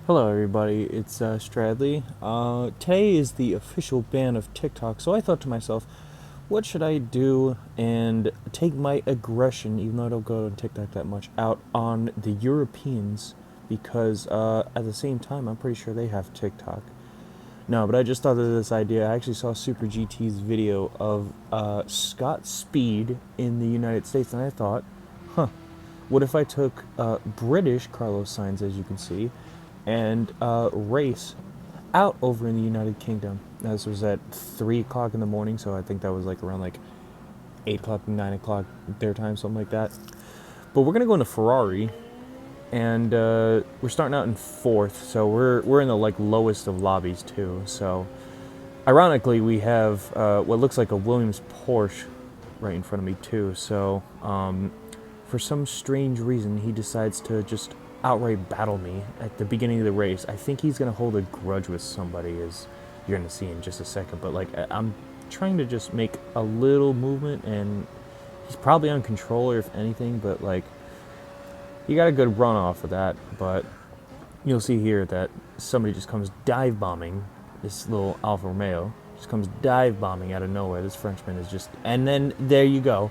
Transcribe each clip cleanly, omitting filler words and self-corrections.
Hello, everybody. It's Stradley. Today is the official ban of TikTok, so I thought to myself, what should I do and take my aggression, even though I don't go on TikTok that much, out on the Europeans because at the same time, I'm pretty sure they have TikTok. No, but I just thought of this idea. I actually saw Super GT's video of Scott Speed in the United States, and I thought, huh, what if I took British Carlos Sainz, as you can see, and race out over in the United Kingdom? Now, this was at 3 o'clock in the morning, so I think that was like around like 8 o'clock, 9 o'clock their time, something like that. But we're going to go into Ferrari, and we're starting out in 4th, so we're in the like lowest of lobbies too. So ironically, we have what looks like a Williams Porsche right in front of me too. So for some strange reason, he decides to just outright battle me at the beginning of the race. I think he's going to hold a grudge with somebody, as you're going to see in just a second. But like, I'm trying to just make a little movement, and he's probably on controller if anything, but like, he got a good run off of that. But you'll see here that somebody just comes dive bombing. This little Alfa Romeo just comes dive bombing out of nowhere. This Frenchman is just, and then there you go.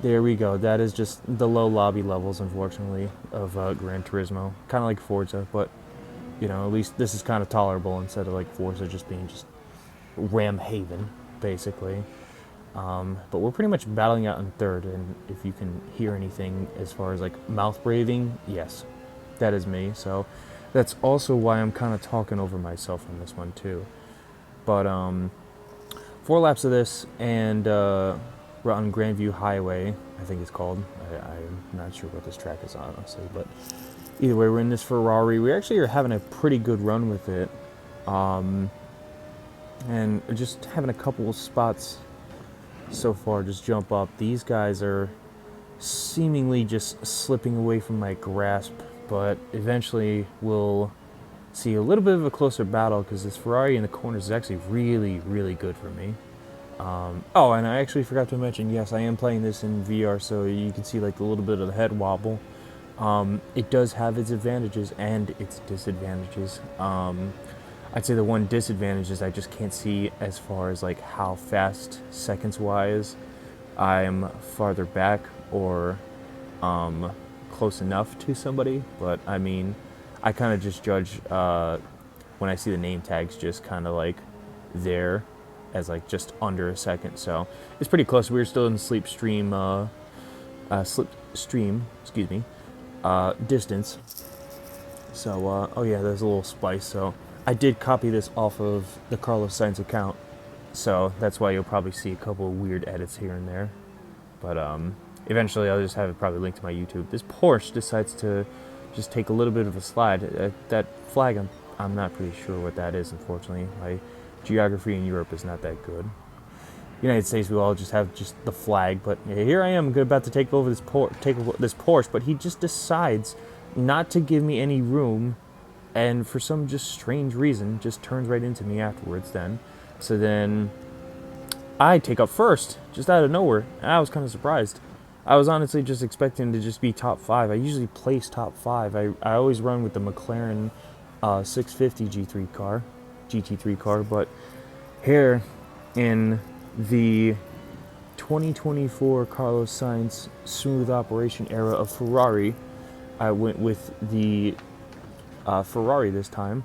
There we go. That is just the low lobby levels, unfortunately, of Gran Turismo. Kind of like Forza, but, you know, at least this is kind of tolerable instead of like Forza just being just Ram Haven, basically. But we're pretty much battling out in 3rd, and if you can hear anything as far as like mouth breathing, yes, that is me. So that's also why I'm kind of talking over myself on this one too. But 4 laps of this, and we're on Grandview Highway, I think it's called. I'm not sure what this track is on, honestly, but either way, we're in this Ferrari. We actually are having a pretty good run with it, and just having a couple of spots so far just jump up. These guys are seemingly just slipping away from my grasp, but eventually we'll see a little bit of a closer battle, because this Ferrari in the corners is actually really, really good for me. Oh, and I actually forgot to mention, yes, I am playing this in VR, so you can see like a little bit of the head wobble. It does have its advantages and its disadvantages. I'd say the one disadvantage is I just can't see as far as like how fast seconds-wise I'm farther back or close enough to somebody. But I mean, I kind of just judge when I see the name tags just kind of like there as like just under a second, so it's pretty close. We're still in slipstream, distance. So oh yeah, there's a little spice. So I did copy this off of the Carlos Sainz account, so that's why you'll probably see a couple of weird edits here and there. But eventually I'll just have it probably linked to my YouTube. This Porsche decides to just take a little bit of a slide. That flag, I'm not pretty sure what that is, unfortunately. My geography in Europe is not that good. United States, we all just have just the flag, but here I am about to take over this Porsche, but he just decides not to give me any room, and for some just strange reason, just turns right into me afterwards then. So then I take up first, just out of nowhere, and I was kind of surprised. I was honestly just expecting to just be top 5. I usually place top 5. I always run with the McLaren 650 GT3 car, but here in the 2024 Carlos Sainz smooth operation era of Ferrari, I went with the Ferrari this time,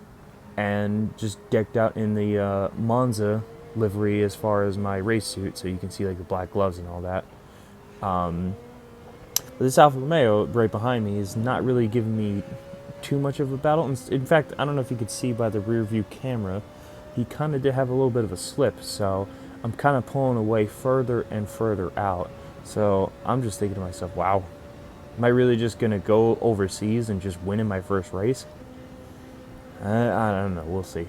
and just decked out in the Monza livery as far as my race suit, so you can see like the black gloves and all that. But this Alfa Romeo right behind me is not really giving me too much of a battle. In fact, I don't know if you could see by the rear view camera, he kind of did have a little bit of a slip, so I'm kind of pulling away further and further out. So I'm just thinking to myself, wow, am I really just going to go overseas and just win in my first race? I don't know, we'll see.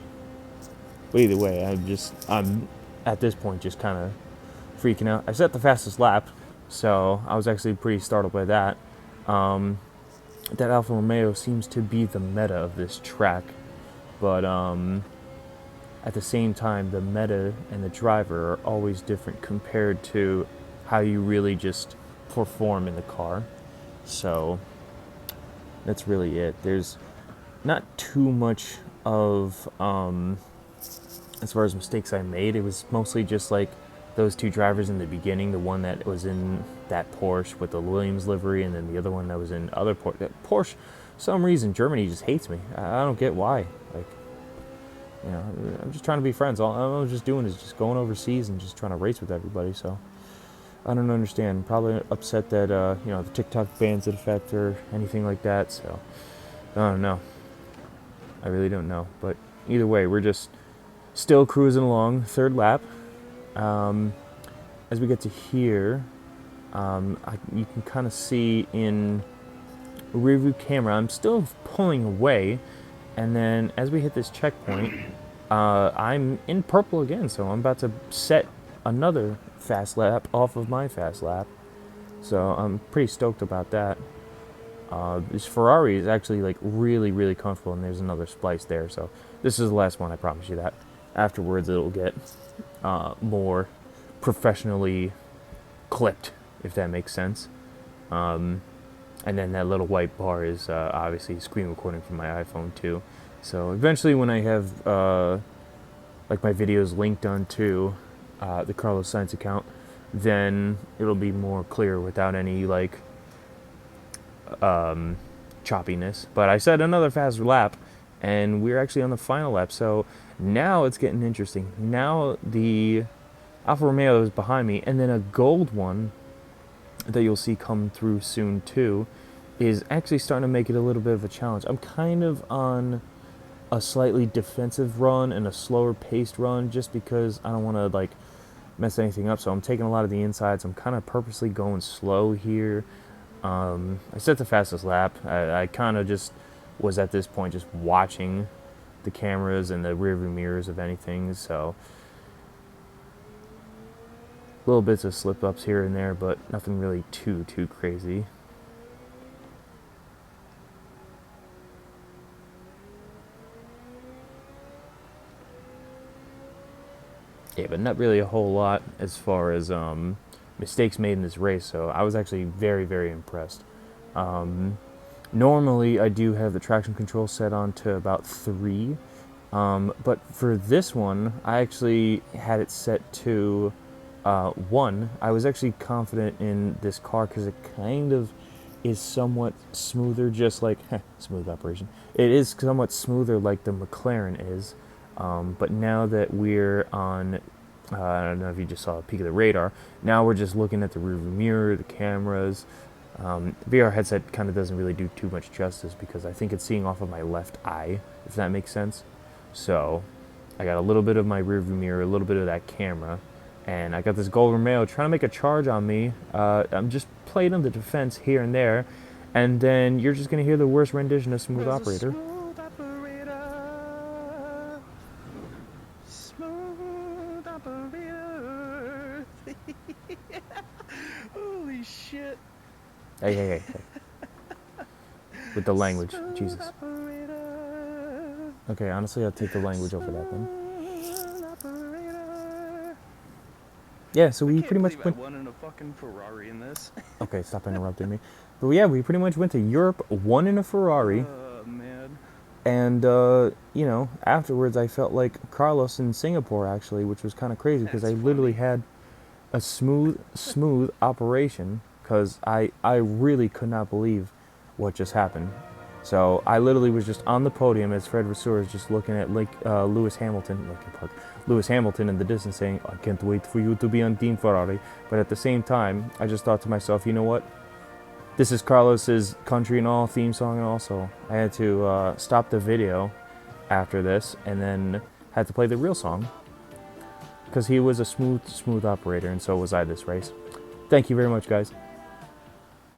But either way, I'm at this point just kind of freaking out. I set the fastest lap, so I was actually pretty startled by that. That Alfa Romeo seems to be the meta of this track, but at the same time, the meta and the driver are always different compared to how you really just perform in the car. So that's really it. There's not too much of as far as mistakes I made. It was mostly just like those two drivers in the beginning. The one that was in that Porsche with the Williams livery, and then the other one that was in other Porsche. Porsche, for some reason, Germany just hates me. I don't get why. Like, you know, I'm just trying to be friends. All I was just doing is just going overseas and just trying to race with everybody. So I don't understand. Probably upset that you know, the TikTok bans it affect or anything like that. So I don't know. I really don't know. But either way, we're just still cruising along, third lap. As we get to here, you can kind of see in rear view camera, I'm still pulling away, and then as we hit this checkpoint, I'm in purple again, so I'm about to set another fast lap off of my fast lap, so I'm pretty stoked about that. This Ferrari is actually like really, really comfortable, and there's another splice there, so this is the last one, I promise you that. Afterwards, it'll get more professionally clipped, if that makes sense. And then that little white bar is obviously screen recording from my iPhone too. So eventually, when I have like my videos linked onto the Carlos Sainz account, then it'll be more clear without any like choppiness. But I set another fast lap, and we're actually on the final lap. So now it's getting interesting. Now the Alfa Romeo is behind me, and then a gold one that you'll see come through soon too is actually starting to make it a little bit of a challenge. I'm kind of on a slightly defensive run and a slower paced run just because I don't want to like mess anything up. So I'm taking a lot of the insides. I'm kind of purposely going slow here. I set the fastest lap. I kind of just was at this point just watching the cameras and the rear view mirrors of anything. So little bits of slip ups here and there, but nothing really too crazy. Yeah, but not really a whole lot as far as mistakes made in this race, so I was actually very, very impressed. Normally, I do have the traction control set on to about 3, but for this one, I actually had it set to 1. I was actually confident in this car because it kind of is somewhat smoother, just like, smooth operation. It is somewhat smoother like the McLaren is. But now that we're on, I don't know if you just saw a peek of the radar, now we're just looking at the rearview mirror, the cameras. VR headset kind of doesn't really do too much justice because I think it's seeing off of my left eye, if that makes sense. So I got a little bit of my rearview mirror, a little bit of that camera, and I got this gold Romeo trying to make a charge on me. I'm just playing on the defense here and there, and then you're just going to hear the worst rendition of Smooth Operator. Holy shit. Hey. With the language. Jesus. Okay, honestly, I'll take the language over that then. Yeah, so we pretty much went... I won in a fucking Ferrari in this. Okay, stop interrupting me. But yeah, we pretty much went to Europe, won in a Ferrari. Man. And, you know, afterwards I felt like Carlos in Singapore, actually, which was kind of crazy because I literally had a smooth operation because I really could not believe what just happened. So I literally was just on the podium as Fred Vasseur is just looking at Lewis Hamilton in the distance saying, I can't wait for you to be on Team Ferrari. But at the same time, I just thought to myself, you know what? This is Carlos's country and all theme song, and also I had to stop the video after this and then had to play the real song because he was a smooth operator, and so was I this race. Thank you very much, guys.